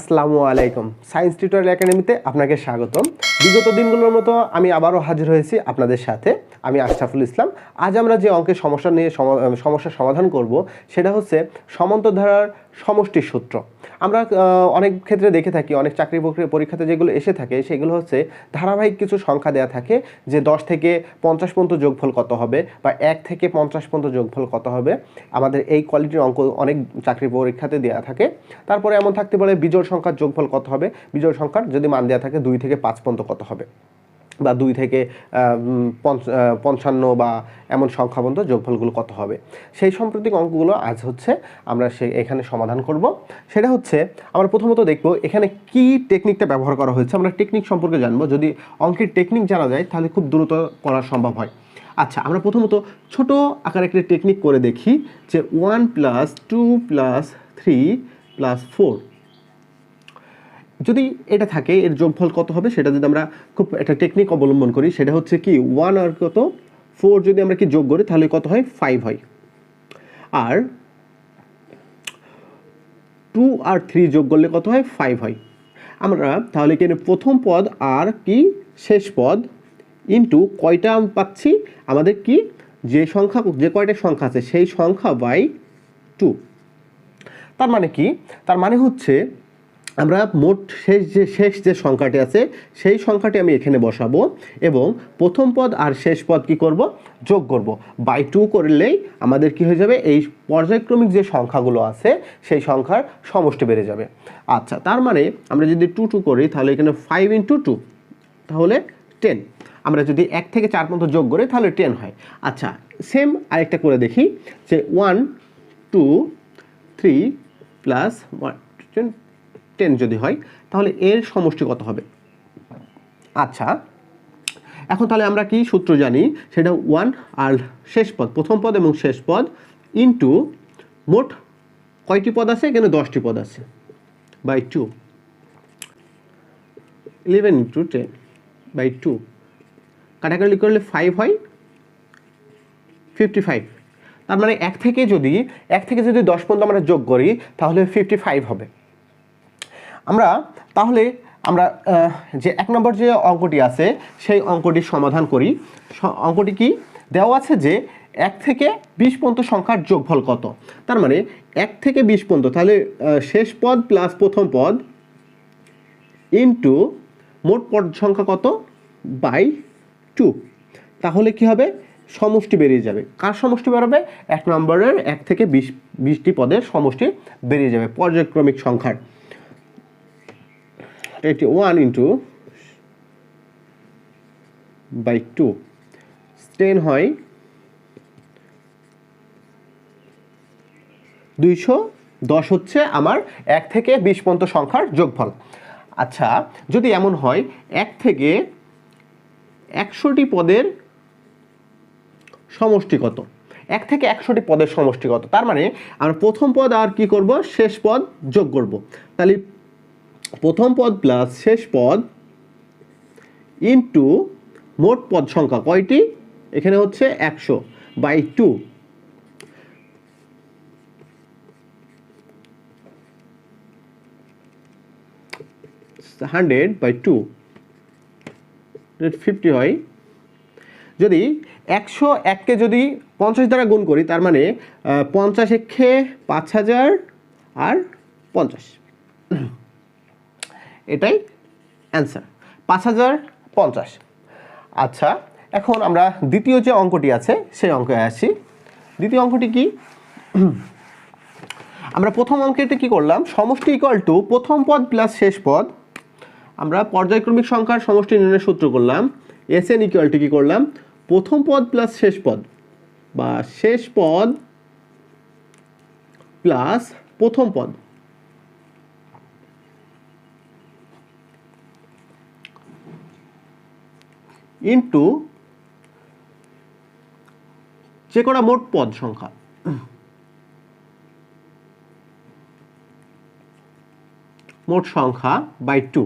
আসসালামু আলাইকুম। Science tutorial একাডেমিতে আপনাকে স্বাগতম। বিগত দিনগুলোর মতো আমি আবারও হাজির হয়েছি আপনাদের সাথে। আমি আশরাফুল ইসলাম। আজ আমরা যে অঙ্কের সমস্যা নিয়ে সমস্যার সমাধান করব সেটা হচ্ছে সমান্তরাল সমষ্টির সূত্র। আমরা অনেক ক্ষেত্রে দেখে থাকি, অনেক চাকরি পরীক্ষাতে যেগুলো এসে থাকে সেগুলো হচ্ছে ধারাবাহিক কিছু সংখ্যা দেওয়া থাকে যে 10 থেকে 50 পর্যন্ত যোগফল কত হবে বা 1 থেকে 50 পর্যন্ত যোগফল কত হবে। আমাদের এই কোয়ালিটির অঙ্ক অনেক চাকরি পরীক্ষাতে দেওয়া থাকে। তারপরে এমন থাকতে পারে বিজোড় সংখ্যার যোগফল কত হবে, বিজোড় সংখ্যার যদি মান দেওয়া থাকে 2 থেকে 5 পর্যন্ত কত হবে, বা 2 থেকে 55 বা এমন সংখ্যা পর্যন্ত যোগফলগুলো কত হবে। সেই সাম্প্রতিক অঙ্কগুলো আজ হচ্ছে আমরা এখানে সমাধান করব। সেটা হচ্ছে আমরা প্রথমত দেখব এখানে কি টেকনিকটা ব্যবহার করা হয়েছে। আমরা টেকনিক সম্পর্কে জানবো। যদি অঙ্কের টেকনিক জানা যায় তাহলে খুব দ্রুত করা সম্ভব হয়। আচ্ছা, আমরা প্রথমত ছোট আকারে একটা টেকনিক করে দেখি যে 1 + 2 + 3 + 4 যদি এটা থাকে এর যোগফল কত হবে সেটা যদি আমরা খুব একটা টেকনিক অবলম্বন করি সেটা হচ্ছে কি 1 আর কত 4 যদি আমরা কি যোগ করি তাহলে কত হয় 5 হয়, আর 2 আর 3 যোগ করলে কত হয় 5 হয়। আমরা তাহলে এখানে প্রথম পদ আর কি শেষ পদ ইন্টু কয়টা পাচ্ছি আমাদের কি যে সংখ্যা যে কয়টা সংখ্যা আছে সেই সংখ্যা বাই 2। তার মানে কি, তার মানে হচ্ছে আমরা মোট শেষ যে সংখ্যাটি আছে সেই সংখ্যাটি আমি এখানে বসাবো এবং প্রথম পদ আর শেষ পদ কি করব যোগ করব, বাই 2 করলেই আমাদের কি হয়ে যাবে এই পর্যায়ক্রমিক যে সংখ্যাগুলো আছে সেই সংখ্যার সমষ্টি বেড়ে যাবে। আচ্ছা, তার মানে আমরা যদি 2 2 করি তাহলে এখানে 5 × 2 তাহলে 10। আমরা যদি 1 থেকে 4 পর্যন্ত যোগ করি তাহলে 10 হয়। আচ্ছা, সেম আরেকটা করে দেখি যে 1 2 3 + 10 যদি হয় তাহলে এর সমষ্টি কত হবে। আচ্ছা, এখন তাহলে আমরা কি সূত্র জানি সেটা 1 আর শেষ পদ, প্রথম পদ এবং শেষ পদ ইন্টু মোট কয়টি পদ আছে, এখানে 10টি পদ আছে, বাই 2। 11 × 10 বাই 2 কাটাকাটি করলে 5 হয় 55। তার মানে 1 থেকে যদি 10 পর্যন্ত আমরা যোগ করি তাহলে 55 হবে। তাহলে আমরা যে 1 নম্বর যে অঙ্কটি আছে সেই অঙ্কটির সমাধান করি। অঙ্কটি কি দেওয়া আছে যে 1 থেকে 20 পর্যন্ত সংখ্যার যোগফল কত। তার মানে 1 থেকে 20 পর্যন্ত তাহলে শেষ পদ প্লাস প্রথম পদ ইন্টু মোট পদ সংখ্যা কত বাই 2। তাহলে কি হবে সমষ্টি বেরিয়ে যাবে। কার সমষ্টি বেরোবে? 1 নম্বরের 1 থেকে 20টি পদের সমষ্টি বেরিয়ে যাবে পর্যায়ক্রমিক সংখ্যার। এটি 1 বাই 2 10 হয় 210 হচ্ছে আমার 1 থেকে 20 পর্যন্ত সংখ্যার যোগফল। আচ্ছা, যদি এমন হয় 1 থেকে 100টি পদের সমষ্টি কত, 1 থেকে 100টি পদের সমষ্টি কত। তার মানে আমরা প্রথম পদ আর কি করব শেষ পদ যোগ করব। তাহলে প্রথম পদ প্লাস শেষ পদ ইন্টু মোট পদ সংখ্যা কয়টি, এখানে হচ্ছে 100 বাই 2। হান্ড্রেড বাই 2 50 হয়। যদি 101কে যদি 50 দ্বারা গুণ করি তার মানে 50 একে 5000 আর 50, এটাই অ্যান্সার 5050। আচ্ছা, এখন আমরা দ্বিতীয় যে অঙ্কটি আছে সেই অঙ্কে আসি। দ্বিতীয় অঙ্কটি কি, আমরা প্রথম অঙ্কেতে কি করলাম সমষ্টি ইকুয়াল টু প্রথম পদ প্লাস শেষ পদ। আমরা পর্যায়ক্রমিক সংখ্যার সমষ্টি নির্ণয়ের সূত্র করলাম। SN ইকুয়াল টু কি করলাম প্রথম পদ প্লাস শেষ পদ বা শেষ পদ প্লাস প্রথম পদ ইন্টু যে কটা মোট পদ সংখ্যা মোট সংখ্যা বাই 2।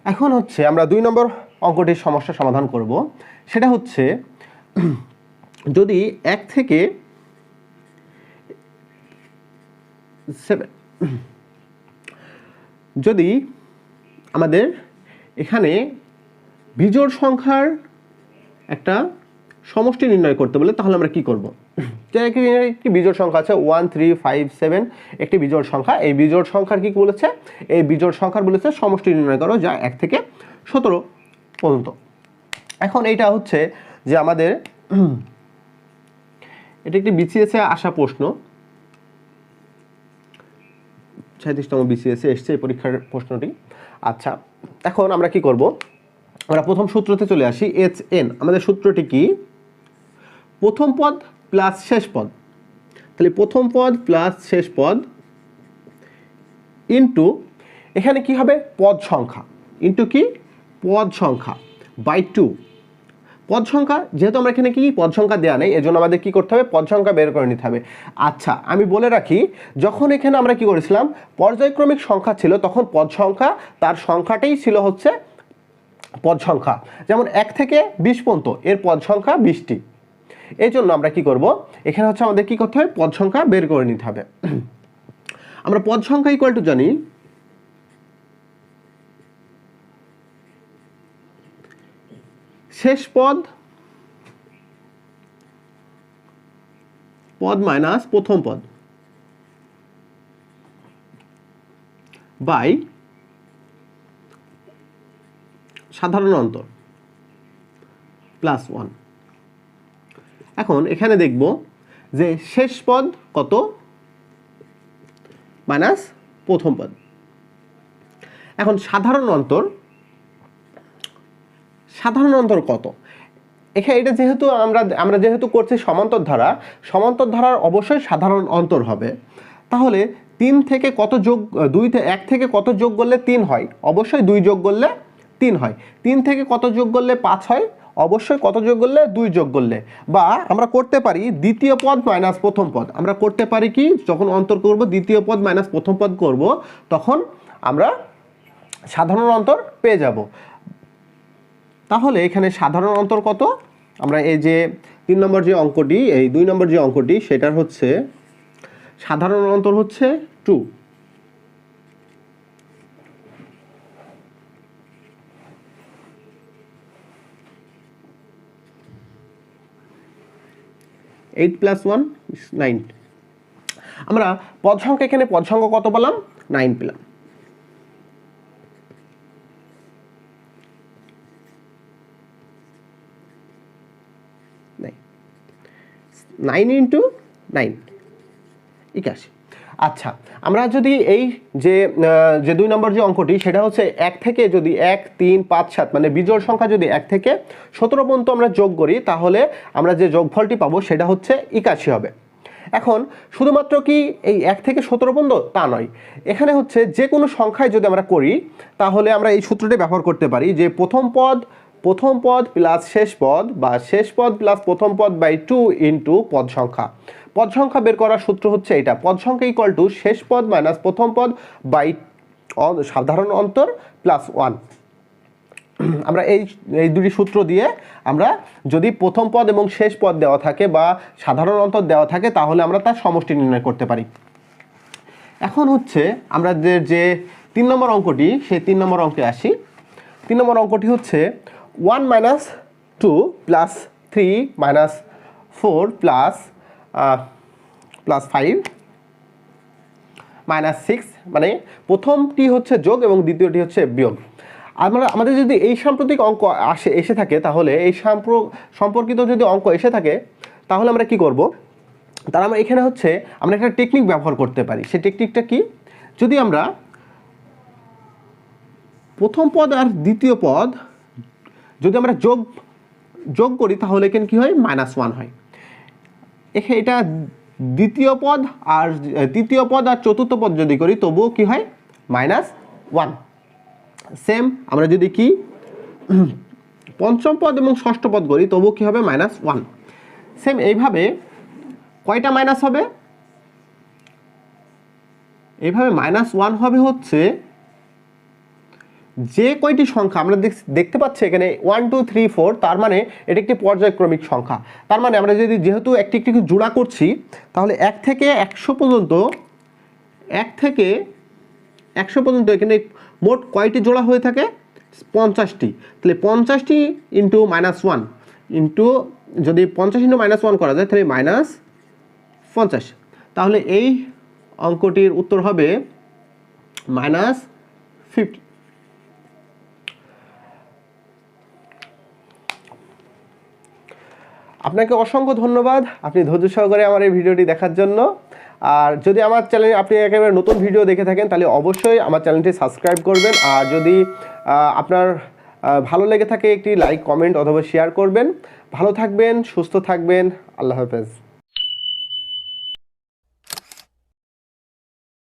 এখন হচ্ছে আমরা 2 নম্বর অঙ্কটির সমস্যা সমাধান করব। সেটা হচ্ছে যদি 1 থেকে 7 যদি আমাদের এখানে বিজোড় সংখ্যার একটা সমষ্টি নির্ণয় করতে বলে তাহলে আমরা কি করব? যে একটি বিজোড় সংখ্যা আছে 1 3 5 7 একটি বিজোড় সংখ্যা, এই বিজোড় সংখ্যার কি বলেছে, এই বিজোড় সংখ্যার বলেছে সমষ্টি নির্ণয় করো যা 1 থেকে 17 পর্যন্ত। এখন এইটা হচ্ছে যে আমাদের এটা একটি বিসিএসে আসা প্রশ্ন, 37তম বিসিএসে এসছে এই পরীক্ষার প্রশ্নটি। আচ্ছা, এখন আমরা কি করব, আমরা প্রথম সূত্রতে চলে আসি। HN আমাদের সূত্রটি কি, প্রথম পদ প্লাস শেষ পদ, তাহলে প্রথম পদ প্লাস শেষ পদ ইন্টু এখানে কি হবে পদ সংখ্যা, ইন্টু কি পদ সংখ্যা বাই 2। পদ সংখ্যা যেহেতু আমরা এখানে কি পদ সংখ্যা দেওয়া নেই, এজন্য আমাদের কি করতে হবে, পদ সংখ্যা বের করে নিতে হবে। আচ্ছা, আমি বলে রাখি, যখন এখানে আমরা কি করেছিলাম পর্যায়ক্রমিক সংখ্যা ছিল, তখন পদ সংখ্যা তার সংখ্যাটাই ছিল হচ্ছে পদ সংখ্যা। যেমন 1 থেকে 20 পর্যন্ত এর পদ সংখ্যা 20টি। এই জন্য আমরা কি করব, এখানে হচ্ছে আমাদের কি করতে হবে, পদ সংখ্যা বের করে নিতে হবে। আমরা পদ সংখ্যা ইকুয়াল টু জানি শেষ পদ মাইনাস প্রথম পদ বাই সাধারণ অন্তর প্লাস 1। এখন এখানে দেখব যে শেষ পদ কত মাইনাস প্রথম পদ। এখন সাধারণ অন্তর কত, এখানে এটা যেহেতু আমরা যেহেতু করছি সমান্তর ধারার অবশ্যই সাধারণ অন্তর হবে। তাহলে 3 থেকে কত যোগ 1 থেকে কত যোগ করলে 3 হয়, অবশ্যই 2 যোগ করলে 3 হয়। 3 থেকে কত যোগ করলে 5 হয়, অবশ্যই কত যোগ করলে 2 যোগ করলে। বা আমরা করতে পারি দ্বিতীয় পদ মাইনাস প্রথম পদ, আমরা করতে পারি কি, যখন অন্তর করব দ্বিতীয় পদ মাইনাস প্রথম পদ করব, তখন আমরা সাধারণ অন্তর পেয়ে যাব। তাহলে এখানে সাধারণ অন্তর কত, আমরা এই যে 3 নম্বর যে অঙ্কটি, এই 2 নম্বর যে অঙ্কটি, সেটার হচ্ছে সাধারণ অন্তর হচ্ছে 2। Eight plus 1 9। আমরা পদ সংখ্যা, এখানে পদ সংখ্যা কত পেলাম, 9 পেলাম। Nine into 9 81। আচ্ছা, আমরা যদি এই যে 2 নম্বর যে অঙ্কটি, সেটা হচ্ছে 1 থেকে যদি 1 3 5 7 মানে বিজোড় সংখ্যা যদি 1 থেকে 17 পর্যন্ত আমরা যোগ করি, তাহলে আমরা যে যোগফলটি পাবো সেটা হচ্ছে 81 হবে। এখন শুধুমাত্র কি এই 1 থেকে 17 পর্যন্ত তা নয়, এখানে হচ্ছে যে কোনো সংখ্যায় যদি আমরা করি, তাহলে আমরা এই সূত্রটি ব্যবহার করতে পারি যে প্রথম পদ প্লাস শেষ পদ বা শেষ পদ প্লাস প্রথম পদ বাই 2 ইন্টু পদ সংখ্যা বের করার সূত্র হচ্ছে এটা, পদ সংখ্যা ইকুয়াল টু শেষ পদ মাইনাস প্রথম পদ বাই সাধারণ অন্তর প্লাস 1। আমরা এই দুটি সূত্র দিয়ে আমরা যদি প্রথম পদ এবং শেষ পদ দেওয়া থাকে বা সাধারণ অন্তর দেওয়া থাকে, তাহলে আমরা তার সমষ্টি নির্ণয় করতে পারি। এখন হচ্ছে আমরা যে 3 নম্বর অঙ্কটি, সেই 3 নম্বর অঙ্কে আসি। 3 নম্বর অঙ্কটি হচ্ছে 1 minus 2 plus 3 minus 4 plus 5 minus 6, মানে প্রথমটি হচ্ছে যোগ এবং দ্বিতীয়টি হচ্ছে বিয়োগ। আমাদের যদি এই সাম্প্রতিক অঙ্ক এসে থাকে, তাহলে এই সম্পর্কিত যদি অঙ্ক এসে থাকে, তাহলে আমরা কি করব, তার আমরা এখানে হচ্ছে আমরা একটা টেকনিক ব্যবহার করতে পারি। সেই টেকনিকটা কি, যদি আমরা প্রথম পদ আর দ্বিতীয় পদ যদি আমরা যোগ করি, তাহলে এখানে কি হয়, -1 হয়। এটা দ্বিতীয় পদ আর তৃতীয় পদ আর চতুর্থ পদ যদি করি, তবুও কি হয়, -1। সেম আমরা যদি কি পঞ্চম পদ এবং ষষ্ঠ পদ করি, তবুও কি হবে, -1। সেম এইভাবে কয়টা মাইনাস হবে, এইভাবে -1 হবে হচ্ছে যে কয়টি সংখ্যা আমরা দেখতে পাচ্ছি এখানে 1 2 3 4, তার মানে এটি একটি পর্যায়ক্রমিক সংখ্যা। তার মানে আমরা যেহেতু একটি জোড়া করছি, তাহলে 1 থেকে 100 পর্যন্ত 1 থেকে 100 পর্যন্ত এখানে মোট কয়টি জোড়া হয়ে থাকে 50টি। তাহলে 50টি ইন্টু -1 ইন্টু যদি 50 ইন্টু -1 করা যায় তাহলে -50। তাহলে এই অঙ্কটির উত্তর হবে -50। আপনাকে অসংখ্য ধন্যবাদ, আপনি ধৈর্য সহকারে আমার এই ভিডিওটি দেখার জন্য। আর যদি আমার চ্যানেলে আপনি একেবারে নতুন ভিডিও দেখে থাকেন তাহলে অবশ্যই আমার চ্যানেলটি সাবস্ক্রাইব করবেন। আর যদি আপনার ভালো লেগে থাকে একটি লাইক, কমেন্ট অথবা শেয়ার করবেন। ভালো থাকবেন, সুস্থ থাকবেন। আল্লাহ হাফেজ।